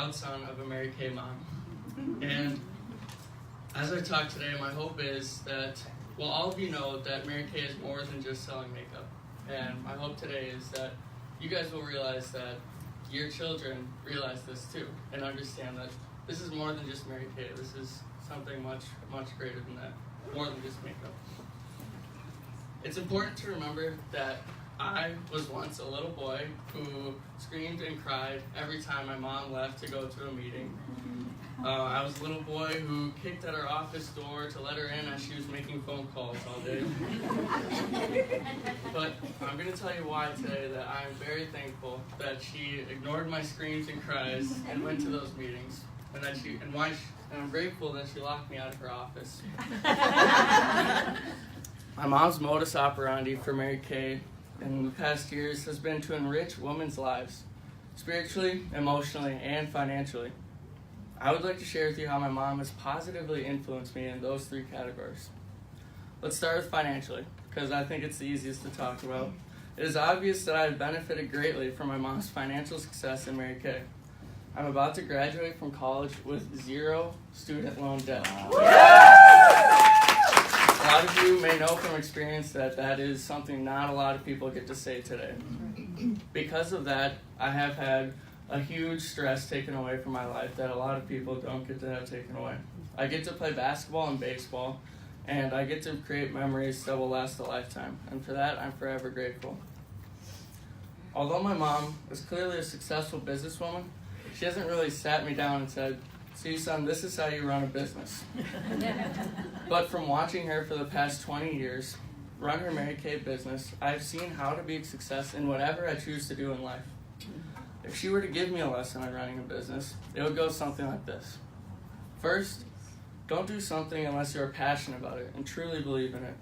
proud son of a Mary Kay mom. And as I talk today, my hope is that, well, all of you know that Mary Kay is more than just selling makeup. And my hope today is that you guys will realize that your children realize this too and understand that this is more than just Mary Kay. This is something much, much greater than that, more than just makeup. It's important to remember that I was once a little boy who screamed and cried every time my mom left to go to a meeting. I was a little boy who kicked at her office door to let her in as she was making phone calls all day. But I'm going to tell you why today that I'm very thankful that she ignored my screams and cries and went to those meetings, and that and I'm grateful that she locked me out of her office. My mom's modus operandi for Mary Kay in the past years has been to enrich women's lives, spiritually, emotionally, and financially. I would like to share with you how my mom has positively influenced me in those three categories. Let's start with financially, because I think it's the easiest to talk about. It is obvious that I have benefited greatly from my mom's financial success in Mary Kay. I'm about to graduate from college with 0 student loan debt. A lot of you may know from experience that that is something not a lot of people get to say today. Because of that, I have had a huge stress taken away from my life that a lot of people don't get to have taken away. I get to play basketball and baseball, and I get to create memories that will last a lifetime, and for that, I'm forever grateful. Although my mom is clearly a successful businesswoman, she hasn't really sat me down and said, "See, son, this is how you run a business." But from watching her for the past 20 years run her Mary Kay business, I've seen how to be a success in whatever I choose to do in life. If she were to give me a lesson on running a business, it would go something like this. First, don't do something unless you're passionate about it and truly believe in it.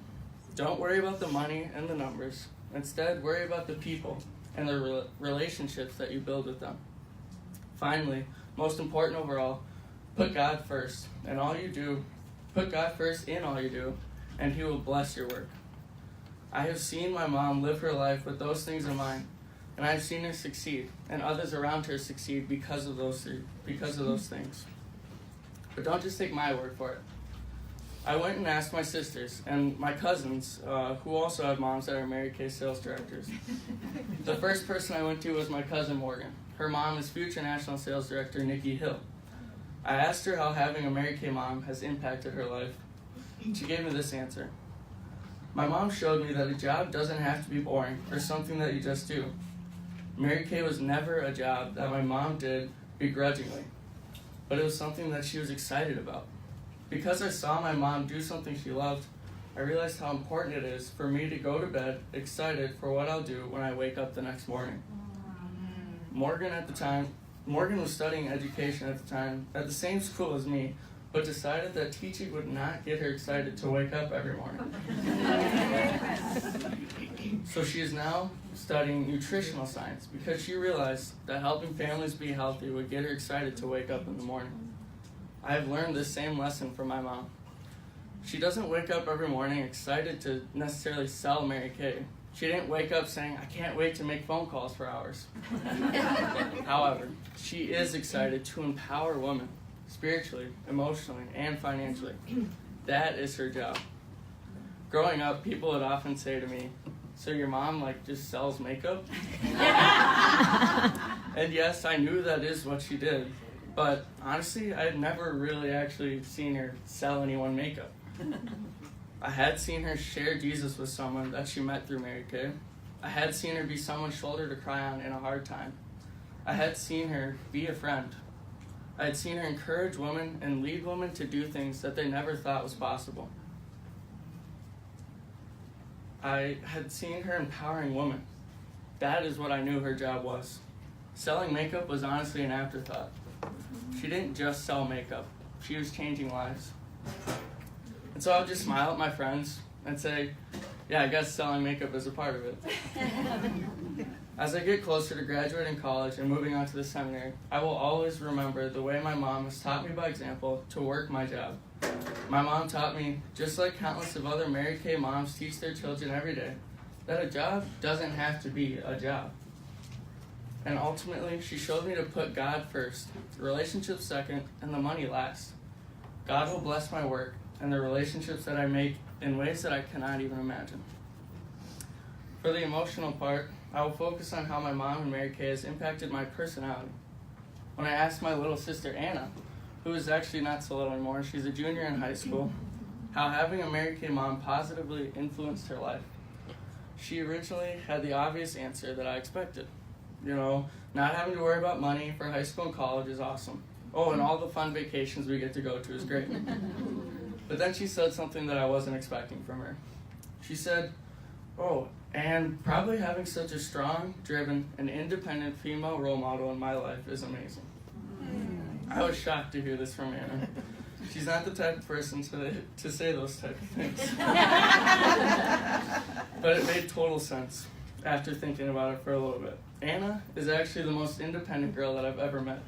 Don't worry about the money and the numbers. Instead, worry about the people and the relationships that you build with them. Finally, most important overall, put God first in all you do. Put God first in all you do, and He will bless your work. I have seen my mom live her life with those things in mind, and I've seen her succeed, and others around her succeed because of those things. But don't just take my word for it. I went and asked my sisters and my cousins, who also have moms that are Mary Kay sales directors. The first person I went to was my cousin Morgan. Her mom is future national sales director Nikki Hill. I asked her how having a Mary Kay mom has impacted her life. She gave me this answer. My mom showed me that a job doesn't have to be boring or something that you just do. Mary Kay was never a job that my mom did begrudgingly, but it was something that she was excited about. Because I saw my mom do something she loved, I realized how important it is for me to go to bed excited for what I'll do when I wake up the next morning. Morgan was studying education at the time at the same school as me, but decided that teaching would not get her excited to wake up every morning. So she is now studying nutritional science because she realized that helping families be healthy would get her excited to wake up in the morning. I have learned this same lesson from my mom. She doesn't wake up every morning excited to necessarily sell Mary Kay. She didn't wake up saying, "I can't wait to make phone calls for hours." However, she is excited to empower women spiritually, emotionally, and financially. That is her job. Growing up, people would often say to me, "So your mom just sells makeup?" And yes, I knew that is what she did, but honestly, I had never really actually seen her sell anyone makeup. I had seen her share Jesus with someone that she met through Mary Kay. I had seen her be someone's shoulder to cry on in a hard time. I had seen her be a friend. I had seen her encourage women and lead women to do things that they never thought was possible. I had seen her empowering women. That is what I knew her job was. Selling makeup was honestly an afterthought. She didn't just sell makeup. She was changing lives. And so I would just smile at my friends and say, "Yeah, I guess selling makeup is a part of it." As I get closer to graduating college and moving on to the seminary, I will always remember the way my mom has taught me by example to work my job. My mom taught me, just like countless of other Mary Kay moms teach their children every day, that a job doesn't have to be a job. And ultimately, she showed me to put God first, relationships second, and the money last. God will bless my work and the relationships that I make in ways that I cannot even imagine. For the emotional part, I will focus on how my mom and Mary Kay has impacted my personality. When I asked my little sister Anna, who is actually not so little anymore, she's a junior in high school, how having a Mary Kay mom positively influenced her life, she originally had the obvious answer that I expected. Not having to worry about money for high school and college is awesome. Oh, and all the fun vacations we get to go to is great. But then she said something that I wasn't expecting from her. She said, oh, and probably having such a strong, driven, and independent female role model in my life is amazing. I was shocked to hear this from Anna. She's not the type of person to say those type of things. But it made total sense after thinking about it for a little bit. Anna is actually the most independent girl that I've ever met.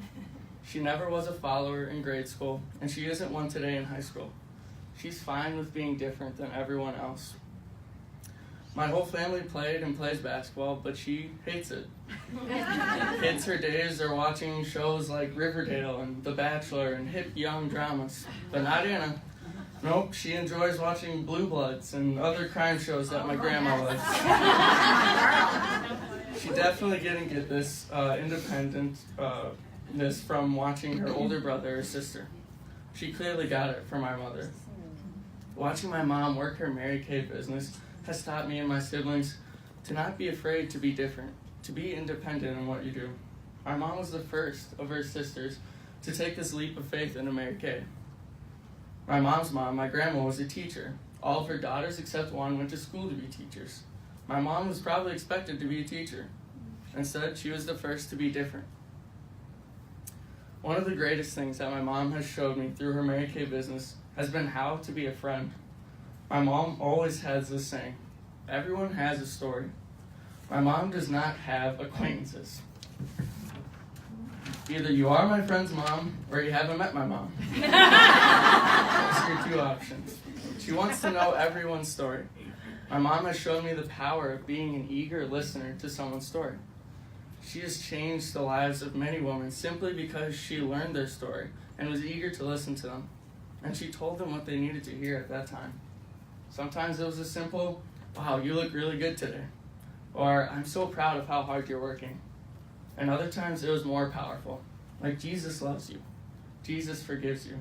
She never was a follower in grade school, and she isn't one today in high school. She's fine with being different than everyone else. My whole family played and plays basketball, but she hates it. Kids her days are watching shows like Riverdale and The Bachelor and hip young dramas. But not Anna. Nope, she enjoys watching Blue Bloods and other crime shows that my grandma likes. She definitely didn't get this independentness from watching her older brother or sister. She clearly got it from my mother. Watching my mom work her Mary Kay business has taught me and my siblings to not be afraid to be different, to be independent in what you do. My mom was the first of her sisters to take this leap of faith into Mary Kay. My mom's mom, my grandma, was a teacher. All of her daughters except one went to school to be teachers. My mom was probably expected to be a teacher. Instead, she was the first to be different. One of the greatest things that my mom has showed me through her Mary Kay business has been how to be a friend. My mom always has this saying, everyone has a story. My mom does not have acquaintances. Either you are my friend's mom, or you haven't met my mom. Those are your two options. She wants to know everyone's story. My mom has shown me the power of being an eager listener to someone's story. She has changed the lives of many women simply because she learned their story and was eager to listen to them. And she told them what they needed to hear at that time. Sometimes it was a simple, wow, you look really good today. Or, I'm so proud of how hard you're working. And other times it was more powerful, like Jesus loves you. Jesus forgives you.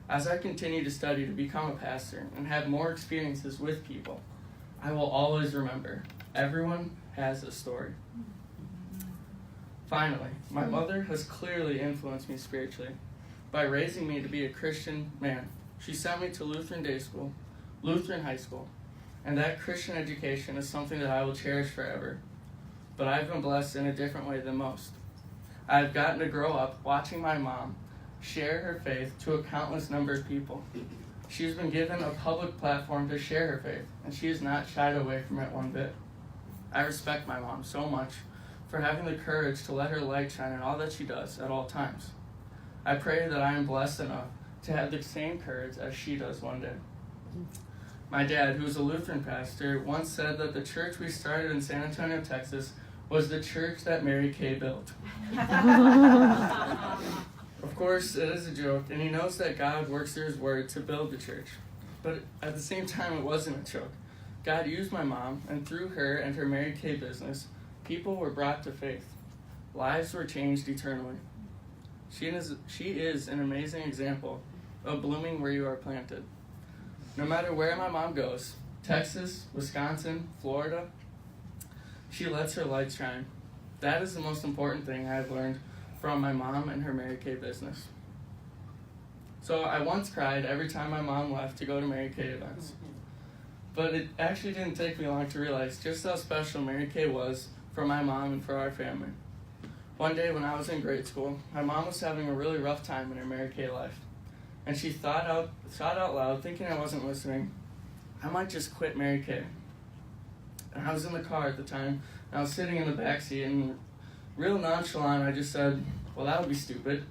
As I continue to study to become a pastor and have more experiences with people, I will always remember, everyone has a story. Finally, my mother has clearly influenced me spiritually by raising me to be a Christian man. She sent me to Lutheran high school, and that Christian education is something that I will cherish forever. But I've been blessed in a different way than most. I've gotten to grow up watching my mom share her faith to a countless number of people. She's been given a public platform to share her faith, and she has not shied away from it one bit. I respect my mom so much for having the courage to let her light shine in all that she does at all times. I pray that I am blessed enough to have the same courage as she does one day. My dad, who is a Lutheran pastor, once said that the church we started in San Antonio, Texas, was the church that Mary Kay built. Of course, it is a joke, and he knows that God works through his word to build the church. But at the same time, it wasn't a joke. God used my mom, and through her and her Mary Kay business, people were brought to faith. Lives were changed eternally. She is an amazing example of blooming where you are planted. No matter where my mom goes, Texas, Wisconsin, Florida, she lets her light shine. That is the most important thing I've learned from my mom and her Mary Kay business. So I once cried every time my mom left to go to Mary Kay events. But it actually didn't take me long to realize just how special Mary Kay was for my mom and for our family. One day when I was in grade school, my mom was having a really rough time in her Mary Kay life. And she thought out loud, thinking I wasn't listening, I might just quit Mary Kay. And I was in the car at the time, and I was sitting in the back seat, and real nonchalant, I just said, well, that would be stupid.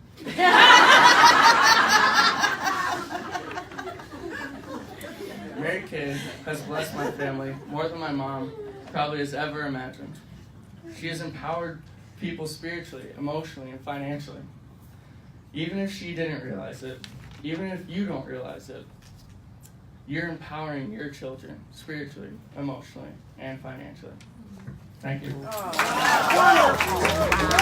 Mary Kay has blessed my family more than my mom probably has ever imagined. She has empowered people spiritually, emotionally, and financially. Even if she didn't realize it, even if you don't realize it, you're empowering your children spiritually, emotionally, and financially. Thank you. Oh.